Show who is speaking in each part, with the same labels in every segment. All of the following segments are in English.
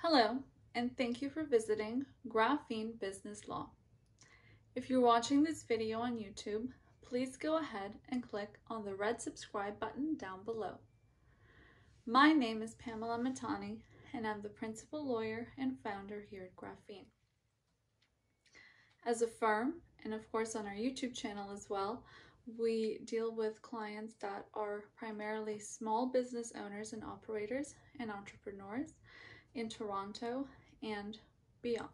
Speaker 1: Hello, and thank you for visiting Graphene Business Law. If you're watching this video on YouTube, please go ahead and click on the red subscribe button down below. My name is Pamela Metani, and I'm the principal lawyer and founder here at Graphene. As a firm, and of course on our YouTube channel as well, we deal with clients that are primarily small business owners and operators and entrepreneurs in Toronto and beyond.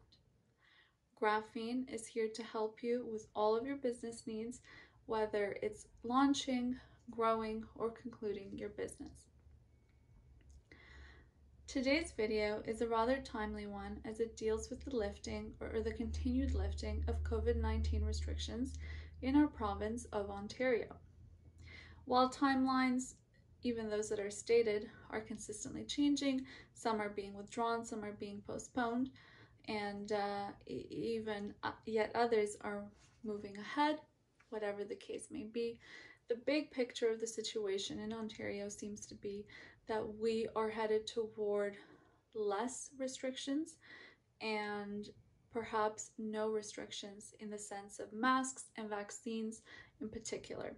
Speaker 1: Graphene is here to help you with all of your business needs, whether it's launching, growing, or concluding your business. Today's video is a rather timely one as it deals with the lifting or the continued lifting of COVID-19 restrictions in our province of Ontario. While timelines, even those that are stated, are consistently changing, some are being withdrawn, some are being postponed, and yet others are moving ahead, whatever the case may be. The big picture of the situation in Ontario seems to be that we are headed toward less restrictions and perhaps no restrictions in the sense of masks and vaccines in particular.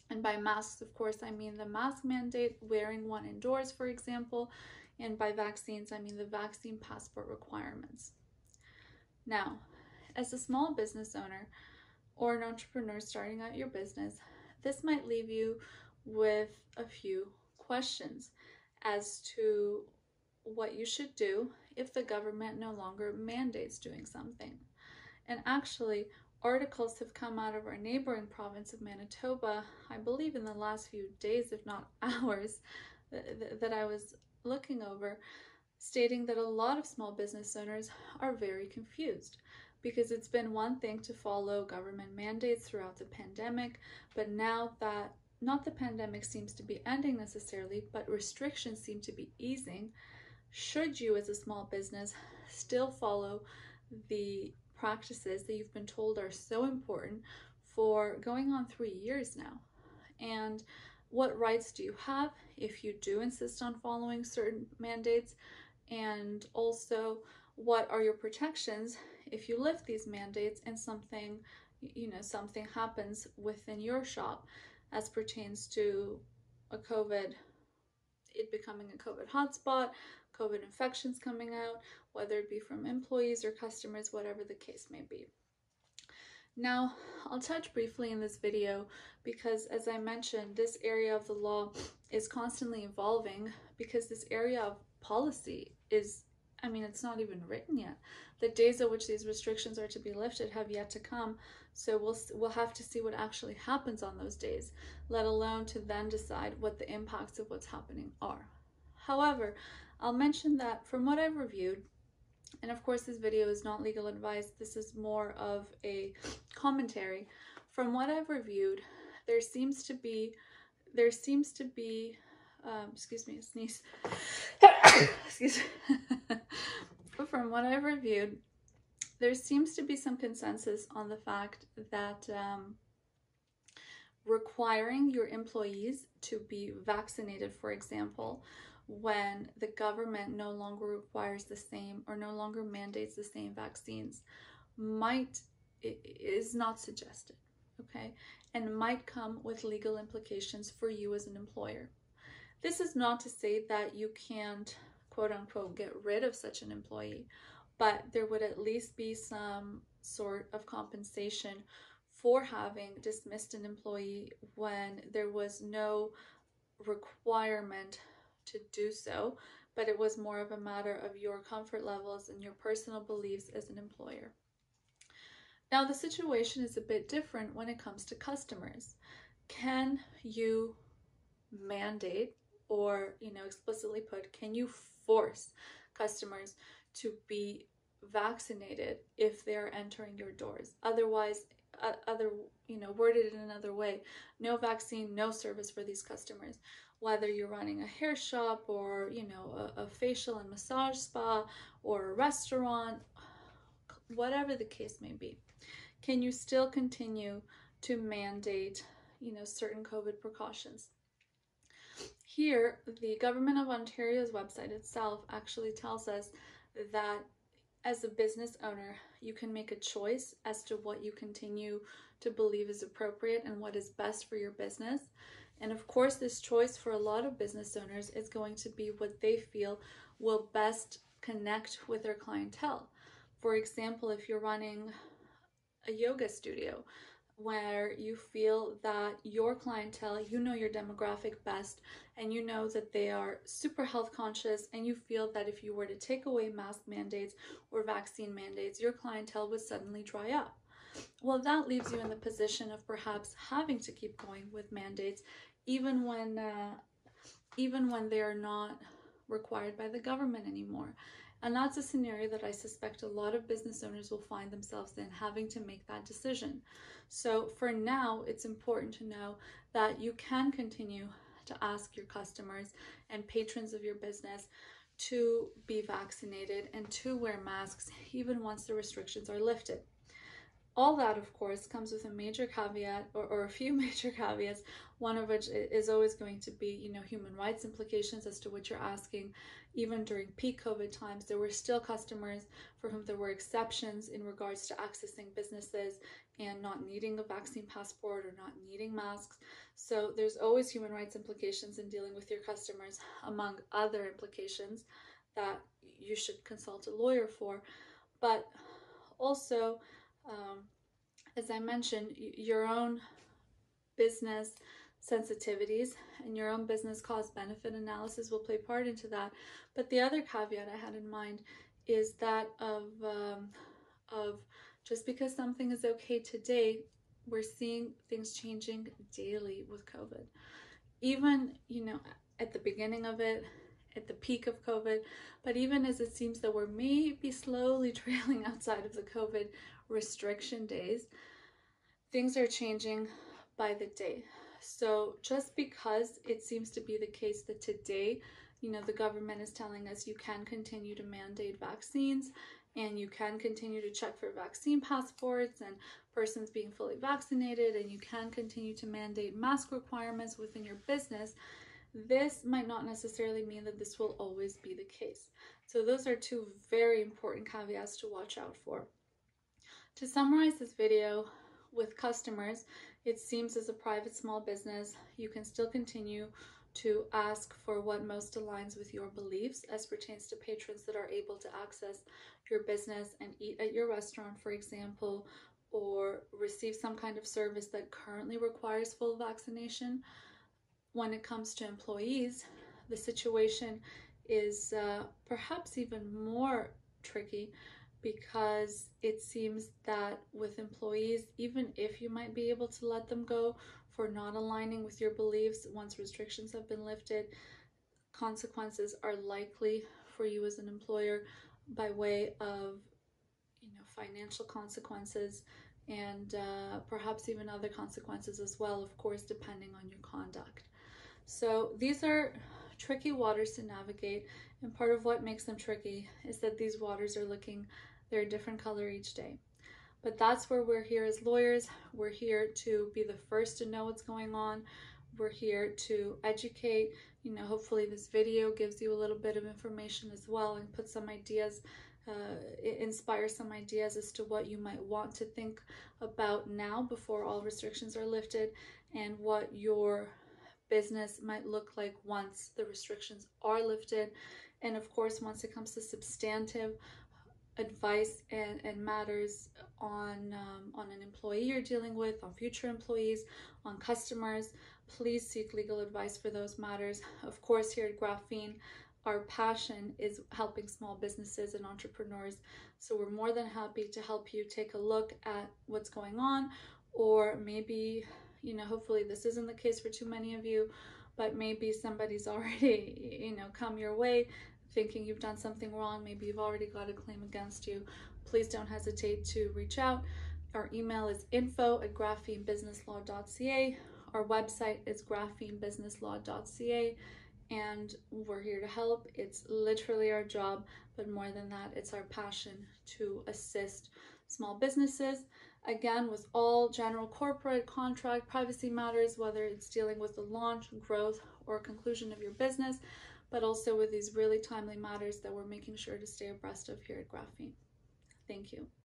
Speaker 1: And by masks, of course, I mean the mask mandate, wearing one indoors, for example, and by vaccines, I mean the vaccine passport requirements. Now, as a small business owner or an entrepreneur starting out your business, this might leave you with a few questions as to what you should do if the government no longer mandates doing something. And actually, articles have come out of our neighboring province of Manitoba, I believe in the last few days, if not hours, that I was looking over, stating that a lot of small business owners are very confused because it's been one thing to follow government mandates throughout the pandemic, but now that not the pandemic seems to be ending necessarily, but restrictions seem to be easing, should you as a small business still follow the practices that you've been told are so important for going on 3 years now? And what rights do you have if you do insist on following certain mandates? And also, what are your protections if you lift these mandates and something happens within your shop as pertains to it becoming a COVID hotspot, COVID infections coming out, whether it be from employees or customers, whatever the case may be. Now, I'll touch briefly in this video because, as I mentioned, this area of the law is constantly evolving because this area of policy is, it's not even written yet. The days at which these restrictions are to be lifted have yet to come, so we'll have to see what actually happens on those days, let alone to then decide what the impacts of what's happening are. However, I'll mention that from what I've reviewed, and of course this video is not legal advice, this is more of a commentary. From what I've reviewed, there seems to be, excuse me, a sneeze. Excuse me. From what I've reviewed, there seems to be some consensus on the fact that requiring your employees to be vaccinated, for example, when the government no longer requires the same or no longer mandates the same vaccines is not suggested, okay, and might come with legal implications for you as an employer. This is not to say that you can't, quote unquote, get rid of such an employee, but there would at least be some sort of compensation for having dismissed an employee when there was no requirement to do so, but it was more of a matter of your comfort levels and your personal beliefs as an employer. Now, the situation is a bit different when it comes to customers. Can you mandate or, explicitly put, can you force customers to be vaccinated if they're entering your doors? Otherwise, worded in another way, no vaccine, no service for these customers. Whether you're running a hair shop or, a facial and massage spa or a restaurant, whatever the case may be, can you still continue to mandate, certain COVID precautions? Here, the Government of Ontario's website itself actually tells us that as a business owner, you can make a choice as to what you continue to believe is appropriate and what is best for your business. And of course, this choice for a lot of business owners is going to be what they feel will best connect with their clientele. For example, if you're running a yoga studio where you feel that your clientele, you know your demographic best, and you know that they are super health conscious, and you feel that if you were to take away mask mandates or vaccine mandates, your clientele would suddenly dry up. Well, that leaves you in the position of perhaps having to keep going with mandates, even when they are not required by the government anymore. And that's a scenario that I suspect a lot of business owners will find themselves in, having to make that decision. So for now, it's important to know that you can continue to ask your customers and patrons of your business to be vaccinated and to wear masks even once the restrictions are lifted. All that, of course, comes with a major caveat, or a few major caveats, one of which is always going to be, human rights implications as to what you're asking. Even during peak COVID times, there were still customers for whom there were exceptions in regards to accessing businesses and not needing a vaccine passport or not needing masks. So there's always human rights implications in dealing with your customers, among other implications that you should consult a lawyer for. But also, as I mentioned, your own business sensitivities and your own business cost benefit analysis will play part into that. But the other caveat I had in mind is that of just because something is okay today, we're seeing things changing daily with COVID. Even, at the beginning of it, at the peak of COVID, but even as it seems that we're maybe slowly trailing outside of the COVID restriction days, things are changing by the day. So just because it seems to be the case that today, the government is telling us you can continue to mandate vaccines and you can continue to check for vaccine passports and persons being fully vaccinated, and you can continue to mandate mask requirements within your business, this might not necessarily mean that this will always be the case. So those are two very important caveats to watch out for. To summarize this video, with customers, it seems as a private small business, you can still continue to ask for what most aligns with your beliefs as pertains to patrons that are able to access your business and eat at your restaurant, for example, or receive some kind of service that currently requires full vaccination. When it comes to employees, the situation is perhaps even more tricky, because it seems that with employees, even if you might be able to let them go for not aligning with your beliefs once restrictions have been lifted, consequences are likely for you as an employer by way of financial consequences and perhaps even other consequences as well, of course, depending on your conduct. So these are tricky waters to navigate, and part of what makes them tricky is that these waters they're a different color each day. But that's where we're here as lawyers. We're here to be the first to know what's going on. We're here to educate. Hopefully this video gives you a little bit of information as well and put some ideas, inspire some ideas as to what you might want to think about now before all restrictions are lifted, and what your business might look like once the restrictions are lifted. And of course, once it comes to substantive advice and matters on an employee you're dealing with, on future employees, on customers, please seek legal advice for those matters. Of course, here at Graphene, our passion is helping small businesses and entrepreneurs. So we're more than happy to help you take a look at what's going on, or maybe, hopefully this isn't the case for too many of you, but maybe somebody's already, come your way thinking you've done something wrong. Maybe you've already got a claim against you. Please don't hesitate to reach out. Our email is info@graphenebusinesslaw.ca. Our website is graphenebusinesslaw.ca, and we're here to help. It's literally our job, but more than that, it's our passion to assist small businesses Again, with all general corporate, contract, privacy matters, whether it's dealing with the launch, growth, or conclusion of your business, but also with these really timely matters that we're making sure to stay abreast of here at Graphene. Thank you.